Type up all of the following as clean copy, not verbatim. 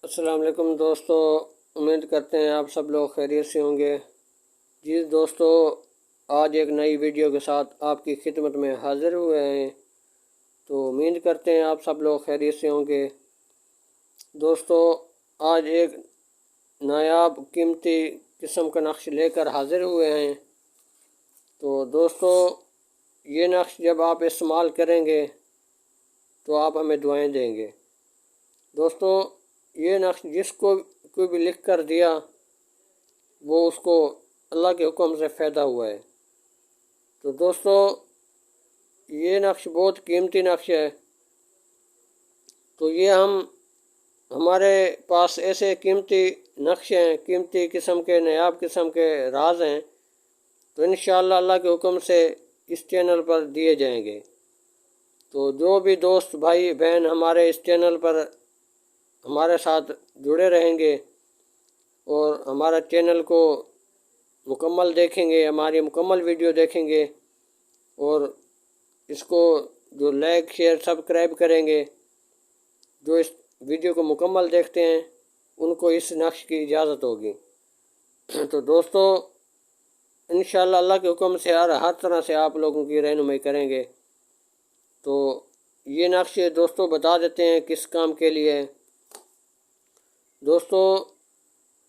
السلام علیکم دوستو، امید کرتے ہیں آپ سب لوگ خیریت سے ہوں گے۔ جی دوستو، آج ایک نئی ویڈیو کے ساتھ آپ کی خدمت میں حاضر ہوئے ہیں، تو امید کرتے ہیں آپ سب لوگ خیریت سے ہوں گے۔ دوستو، آج ایک نایاب قیمتی قسم کا نقش لے کر حاضر ہوئے ہیں۔ تو دوستو، یہ نقش جب آپ استعمال کریں گے تو آپ ہمیں دعائیں دیں گے۔ دوستو، یہ نقش جس کو کوئی بھی لکھ کر دیا وہ اس کو اللہ کے حکم سے فائدہ ہوا ہے۔ تو دوستو، یہ نقش بہت قیمتی نقش ہے۔ تو یہ ہمارے پاس ایسے قیمتی نقش ہیں، قیمتی قسم کے، نایاب قسم کے راز ہیں، تو انشاءاللہ اللہ کے حکم سے اس چینل پر دیے جائیں گے۔ تو جو بھی دوست بھائی بہن ہمارے اس چینل پر ہمارے ساتھ جڑے رہیں گے اور ہمارا چینل کو مکمل دیکھیں گے، ہماری مکمل ویڈیو دیکھیں گے اور اس کو جو لائک شیئر سبسکرائب کریں گے، جو اس ویڈیو کو مکمل دیکھتے ہیں ان کو اس نقش کی اجازت ہوگی۔ تو دوستو، انشاءاللہ اللہ کے حکم سے ہر طرح سے آپ لوگوں کی رہنمائی کریں گے۔ تو یہ نقش دوستو بتا دیتے ہیں کس کام کے لیے ہے۔ دوستو،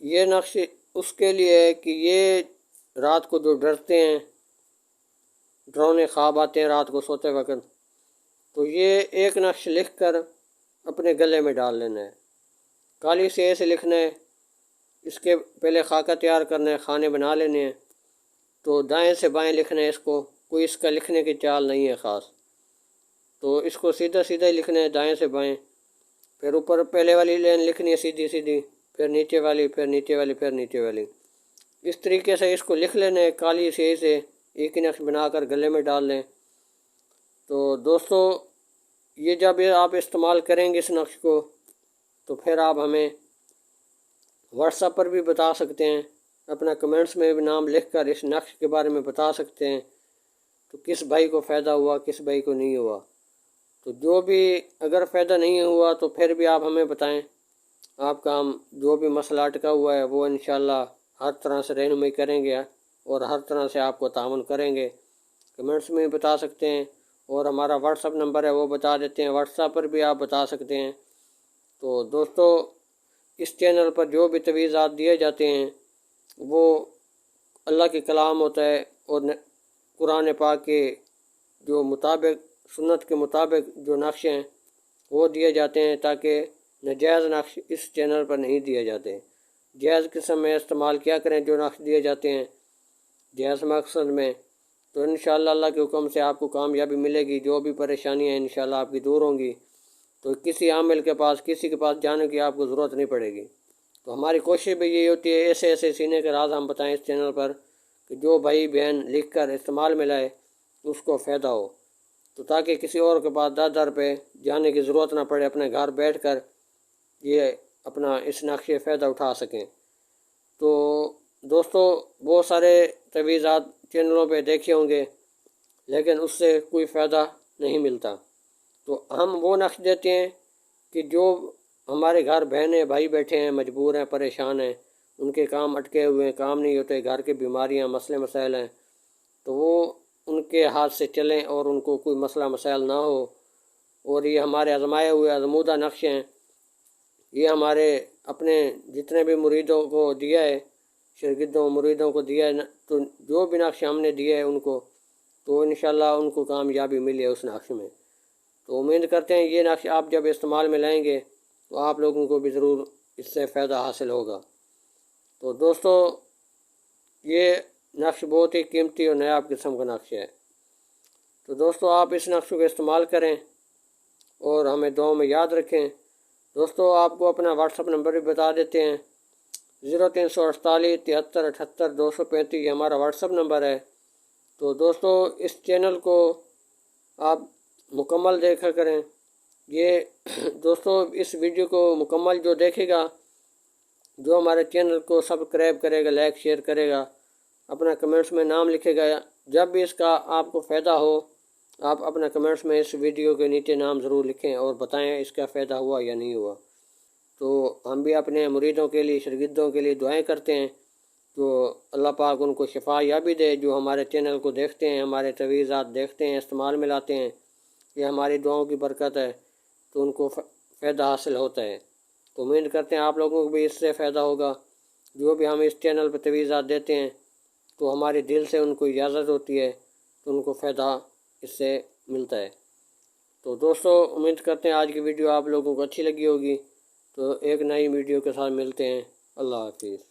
یہ نقش اس کے لیے ہے کہ یہ رات کو جو ڈرتے ہیں، ڈراؤنے خواب آتے ہیں رات کو سوتے وقت، تو یہ ایک نقش لکھ کر اپنے گلے میں ڈال لینا ہے۔ کالی سیاہی سے لکھنا ہے، اس کے پہلے خاکہ تیار کرنا ہے، خانے بنا لینے ہیں۔ تو دائیں سے بائیں لکھنا ہے، اس کو کوئی اس کا لکھنے کی چال نہیں ہے خاص، تو اس کو سیدھا سیدھا ہی لکھنا ہے، دائیں سے بائیں۔ پھر اوپر پہلے والی لائن لکھنی ہے سیدھی سیدھی، پھر نیچے والی، پھر نیچے والی، پھر نیچے والی۔ اس طریقے سے اس کو لکھ لینا ہے کالی سیاہی سے، ایک ہی نقش بنا کر گلے میں ڈال لیں۔ تو دوستو، یہ جب آپ استعمال کریں گے اس نقش کو، تو پھر آپ ہمیں واٹس ایپ پر بھی بتا سکتے ہیں، اپنا کمنٹس میں بھی نام لکھ کر اس نقش کے بارے میں بتا سکتے ہیں، تو کس بھائی کو فائدہ ہوا، کس بھائی کو نہیں ہوا۔ تو جو بھی اگر فائدہ نہیں ہوا تو پھر بھی آپ ہمیں بتائیں، آپ کا ہم جو بھی مسئلہ اٹکا ہوا ہے وہ انشاءاللہ ہر طرح سے رہنمائی کریں گے اور ہر طرح سے آپ کو تعاون کریں گے۔ کمنٹس میں بھی بتا سکتے ہیں، اور ہمارا واٹس ایپ نمبر ہے وہ بتا دیتے ہیں، واٹس ایپ پر بھی آپ بتا سکتے ہیں۔ تو دوستو، اس چینل پر جو بھی تجویزات دیے جاتے ہیں وہ اللہ کے کلام ہوتا ہے، اور قرآن پاک کے جو مطابق، سنت کے مطابق جو نقش ہیں وہ دیے جاتے ہیں، تاکہ ناجائز نقش اس چینل پر نہیں دیے جاتے۔ جائز قسم میں استعمال کیا کریں جو نقش دیے جاتے ہیں جائز مقصد میں، تو انشاءاللہ اللہ کے حکم سے آپ کو کامیابی ملے گی، جو بھی پریشانیاں ہیں انشاءاللہ آپ کی دور ہوں گی۔ تو کسی عامل کے پاس، کسی کے پاس جانے کی آپ کو ضرورت نہیں پڑے گی۔ تو ہماری کوشش بھی یہی ہوتی ہے ایسے ایسے سینے کے راز ہم بتائیں اس چینل پر، کہ جو بھائی بہن لکھ کر استعمال میں لائے اس کو فائدہ ہو، تو تاکہ کسی اور کے پاس در در پہ جانے کی ضرورت نہ پڑے، اپنے گھر بیٹھ کر یہ اپنا اس نقش سے فائدہ اٹھا سکیں۔ تو دوستو، بہت سارے تجویزات چینلوں پہ دیکھے ہوں گے، لیکن اس سے کوئی فائدہ نہیں ملتا۔ تو ہم وہ نقش دیتے ہیں کہ جو ہمارے گھر بہنیں بھائی بیٹھے ہیں، مجبور ہیں، پریشان ہیں، ان کے کام اٹکے ہوئے ہیں، کام نہیں ہوتے، گھر کی بیماریاں، مسئلے مسائل ہیں، تو وہ ان کے ہاتھ سے چلیں اور ان کو کوئی مسئلہ مسائل نہ ہو۔ اور یہ ہمارے آزمائے ہوئے آزمودہ نقش ہیں، یہ ہمارے اپنے جتنے بھی مریدوں کو دیا ہے، شاگردوں مریدوں کو دیا ہے، تو جو بھی نقش ہم نے دیا ہے ان کو، تو انشاءاللہ ان کو کامیابی ملی ہے اس نقش میں۔ تو امید کرتے ہیں یہ نقش آپ جب استعمال میں لائیں گے تو آپ لوگوں کو بھی ضرور اس سے فائدہ حاصل ہوگا۔ تو دوستو، یہ نقش بہت ہی قیمتی اور نایاب قسم کا نقش ہے۔ تو دوستو، آپ اس نقش کو استعمال کریں اور ہمیں دعاؤں میں یاد رکھیں۔ دوستو، آپ کو اپنا واٹس ایپ نمبر بھی بتا دیتے ہیں، 0348 73 78 235، یہ ہمارا واٹس ایپ نمبر ہے۔ تو دوستو، اس چینل کو آپ مکمل دیکھا کریں۔ یہ دوستو، اس ویڈیو کو مکمل جو دیکھے گا، جو ہمارے چینل کو سبسکرائب کرے گا، لائک شیئر کرے گا، اپنا کمنٹس میں نام لکھے گا، جب بھی اس کا آپ کو فائدہ ہو آپ اپنا کمنٹس میں اس ویڈیو کے نیچے نام ضرور لکھیں اور بتائیں اس کا فائدہ ہوا یا نہیں ہوا۔ تو ہم بھی اپنے مریدوں کے لیے شاگردوں کے لیے دعائیں کرتے ہیں تو اللہ پاک ان کو شفا یابی دے، جو ہمارے چینل کو دیکھتے ہیں، ہمارے تویزات دیکھتے ہیں، استعمال میں لاتے ہیں، یہ ہماری دعاؤں کی برکت ہے تو ان کو فائدہ حاصل ہوتا ہے۔ تو امید کرتے ہیں آپ لوگوں کو بھی اس سے فائدہ ہوگا۔ جو بھی ہم اس چینل پہ تویزات دیتے ہیں تو ہمارے دل سے ان کو اجازت ہوتی ہے تو ان کو فائدہ اس سے ملتا ہے۔ تو دوستو امید کرتے ہیں آج کی ویڈیو آپ لوگوں کو اچھی لگی ہوگی، تو ایک نئی ویڈیو کے ساتھ ملتے ہیں۔ اللہ حافظ۔